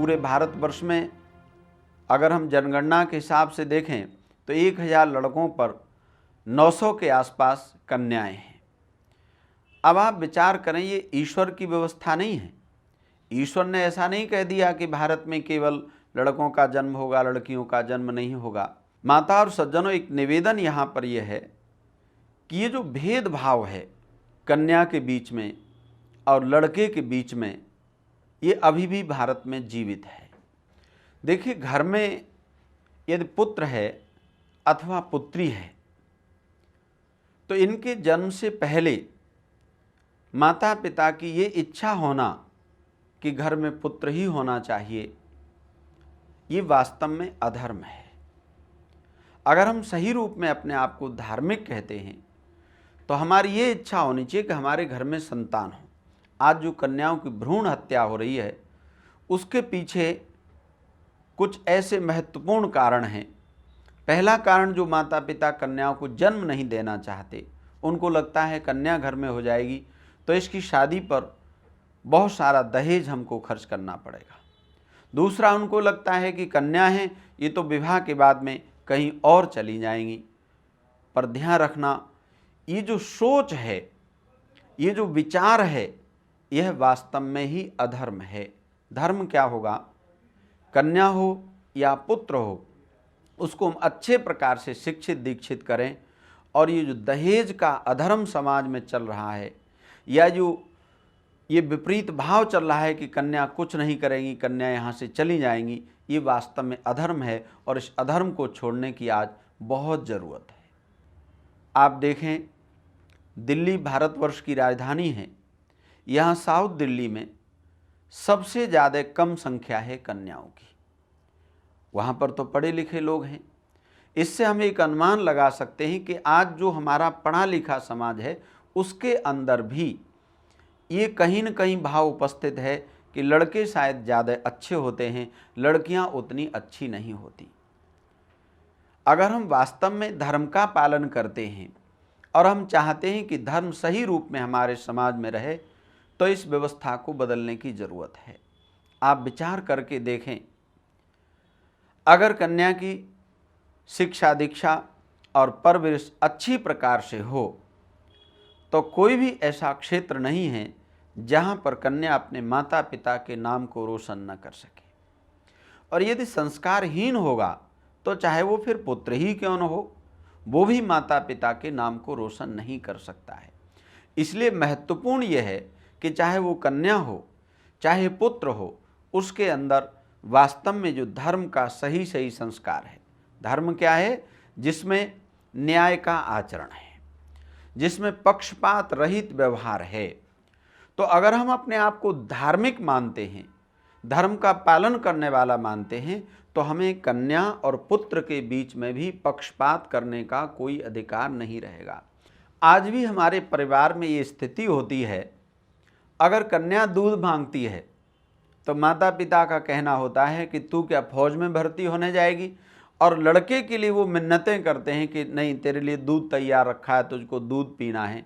पूरे भारतवर्ष में अगर हम जनगणना के हिसाब से देखें तो 1000 लड़कों पर 900 के आसपास कन्याएं हैं। अब आप विचार करें, ये ईश्वर की व्यवस्था नहीं है। ईश्वर ने ऐसा नहीं कह दिया कि भारत में केवल लड़कों का जन्म होगा, लड़कियों का जन्म नहीं होगा। माता और सज्जनों, एक निवेदन यहाँ पर यह है कि ये जो भेदभाव है कन्या के बीच में और लड़के के बीच में, ये अभी भी भारत में जीवित है। देखिए, घर में यदि पुत्र है अथवा पुत्री है तो इनके जन्म से पहले माता पिता की ये इच्छा होना कि घर में पुत्र ही होना चाहिए, ये वास्तव में अधर्म है। अगर हम सही रूप में अपने आप को धार्मिक कहते हैं तो हमारी ये इच्छा होनी चाहिए कि हमारे घर में संतान हो। आज जो कन्याओं की भ्रूण हत्या हो रही है उसके पीछे कुछ ऐसे महत्वपूर्ण कारण हैं। पहला कारण, जो माता पिता कन्याओं को जन्म नहीं देना चाहते, उनको लगता है कन्या घर में हो जाएगी तो इसकी शादी पर बहुत सारा दहेज हमको खर्च करना पड़ेगा। दूसरा, उनको लगता है कि कन्या है ये तो विवाह के बाद में कहीं और चली जाएंगी। पर ध्यान रखना, ये जो सोच है, ये जो विचार है, यह वास्तव में ही अधर्म है। धर्म क्या होगा? कन्या हो या पुत्र हो, उसको हम अच्छे प्रकार से शिक्षित दीक्षित करें। और ये जो दहेज का अधर्म समाज में चल रहा है, या जो ये विपरीत भाव चल रहा है कि कन्या कुछ नहीं करेंगी, कन्या यहाँ से चली जाएंगी, ये वास्तव में अधर्म है और इस अधर्म को छोड़ने की आज बहुत ज़रूरत है। आप देखें, दिल्ली भारतवर्ष की राजधानी है। यहाँ साउथ दिल्ली में सबसे ज़्यादा कम संख्या है कन्याओं की। वहाँ पर तो पढ़े लिखे लोग हैं। इससे हम एक अनुमान लगा सकते हैं कि आज जो हमारा पढ़ा लिखा समाज है उसके अंदर भी ये कहीं न कहीं भाव उपस्थित है कि लड़के शायद ज़्यादा अच्छे होते हैं, लड़कियां उतनी अच्छी नहीं होती। अगर हम वास्तव में धर्म का पालन करते हैं और हम चाहते हैं कि धर्म सही रूप में हमारे समाज में रहे तो इस व्यवस्था को बदलने की ज़रूरत है। आप विचार करके देखें, अगर कन्या की शिक्षा दीक्षा और परवरिश अच्छी प्रकार से हो तो कोई भी ऐसा क्षेत्र नहीं है जहाँ पर कन्या अपने माता पिता के नाम को रोशन न कर सके। और यदि संस्कारहीन होगा तो चाहे वो फिर पुत्र ही क्यों न हो, वो भी माता पिता के नाम को रोशन नहीं कर सकता है। इसलिए महत्वपूर्ण यह है कि चाहे वो कन्या हो चाहे पुत्र हो, उसके अंदर वास्तव में जो धर्म का सही सही संस्कार है। धर्म क्या है? जिसमें न्याय का आचरण है, जिसमें पक्षपात रहित व्यवहार है। तो अगर हम अपने आप को धार्मिक मानते हैं, धर्म का पालन करने वाला मानते हैं, तो हमें कन्या और पुत्र के बीच में भी पक्षपात करने का कोई अधिकार नहीं रहेगा। आज भी हमारे परिवार में ये स्थिति होती है, अगर कन्या दूध मांगती है तो माता पिता का कहना होता है कि तू क्या फौज में भर्ती होने जाएगी, और लड़के के लिए वो मिन्नतें करते हैं कि नहीं, तेरे लिए दूध तैयार रखा है, तुझको दूध पीना है।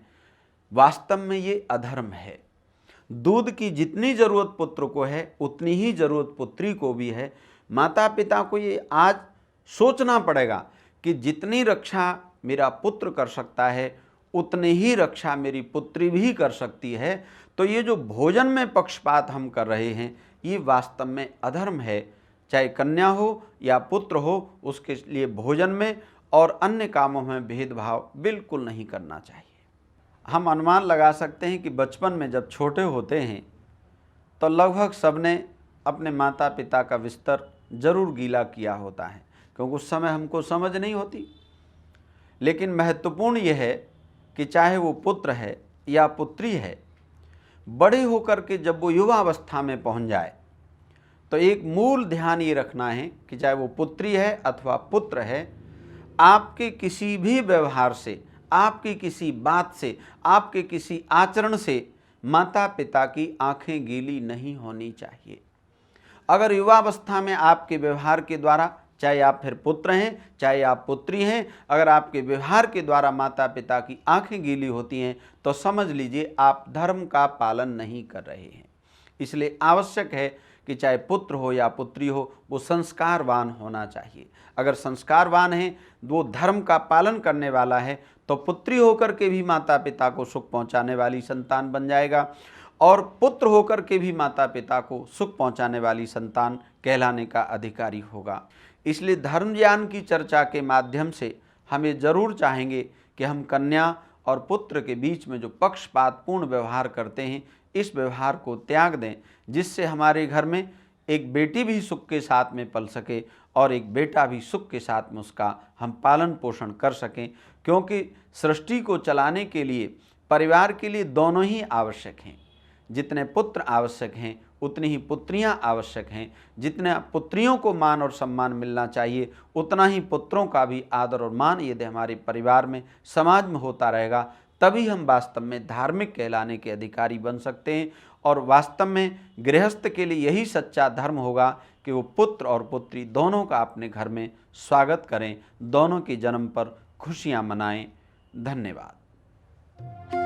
वास्तव में ये अधर्म है। दूध की जितनी ज़रूरत पुत्र को है उतनी ही ज़रूरत पुत्री को भी है। माता पिता को ये आज सोचना पड़ेगा कि जितनी रक्षा मेरा पुत्र कर सकता है उतनी ही रक्षा मेरी पुत्री भी कर सकती है। तो ये जो भोजन में पक्षपात हम कर रहे हैं, ये वास्तव में अधर्म है। चाहे कन्या हो या पुत्र हो, उसके लिए भोजन में और अन्य कामों में भेदभाव बिल्कुल नहीं करना चाहिए। हम अनुमान लगा सकते हैं कि बचपन में जब छोटे होते हैं तो लगभग सबने अपने माता पिता का बिस्तर ज़रूर गीला किया होता है, क्योंकि उस समय हमको समझ नहीं होती। लेकिन महत्वपूर्ण यह है कि चाहे वो पुत्र है या पुत्री है, बड़े होकर के जब वो युवावस्था में पहुंच जाए तो एक मूल ध्यान ये रखना है कि चाहे वो पुत्री है अथवा पुत्र है, आपके किसी भी व्यवहार से, आपकी किसी बात से, आपके किसी आचरण से माता पिता की आंखें गीली नहीं होनी चाहिए। अगर युवावस्था में आपके व्यवहार के द्वारा, चाहे आप फिर पुत्र हैं चाहे आप पुत्री हैं, अगर आपके व्यवहार के द्वारा माता पिता की आंखें गीली होती हैं तो समझ लीजिए आप धर्म का पालन नहीं कर रहे हैं। इसलिए आवश्यक है कि चाहे पुत्र हो या पुत्री हो, वो संस्कारवान होना चाहिए। अगर संस्कारवान है, वो धर्म का पालन करने वाला है, तो पुत्री होकर के भी माता पिता को सुख पहुंचाने वाली संतान बन जाएगा और पुत्र होकर के भी माता पिता को सुख पहुंचाने वाली संतान कहलाने का अधिकारी होगा। इसलिए धर्म ज्ञान की चर्चा के माध्यम से हम ये जरूर चाहेंगे कि हम कन्या और पुत्र के बीच में जो पक्षपातपूर्ण व्यवहार करते हैं, इस व्यवहार को त्याग दें, जिससे हमारे घर में एक बेटी भी सुख के साथ में पल सके और एक बेटा भी सुख के साथ में उसका हम पालन पोषण कर सकें। क्योंकि सृष्टि को चलाने के लिए परिवार के लिए दोनों ही आवश्यक हैं। जितने पुत्र आवश्यक हैं उतनी ही पुत्रियां आवश्यक हैं। जितने पुत्रियों को मान और सम्मान मिलना चाहिए, उतना ही पुत्रों का भी आदर और मान यदि हमारे परिवार में, समाज में होता रहेगा, तभी हम वास्तव में धार्मिक कहलाने के अधिकारी बन सकते हैं। और वास्तव में गृहस्थ के लिए यही सच्चा धर्म होगा कि वो पुत्र और पुत्री दोनों का अपने घर में स्वागत करें, दोनों के जन्म पर खुशियां मनाएं। धन्यवाद।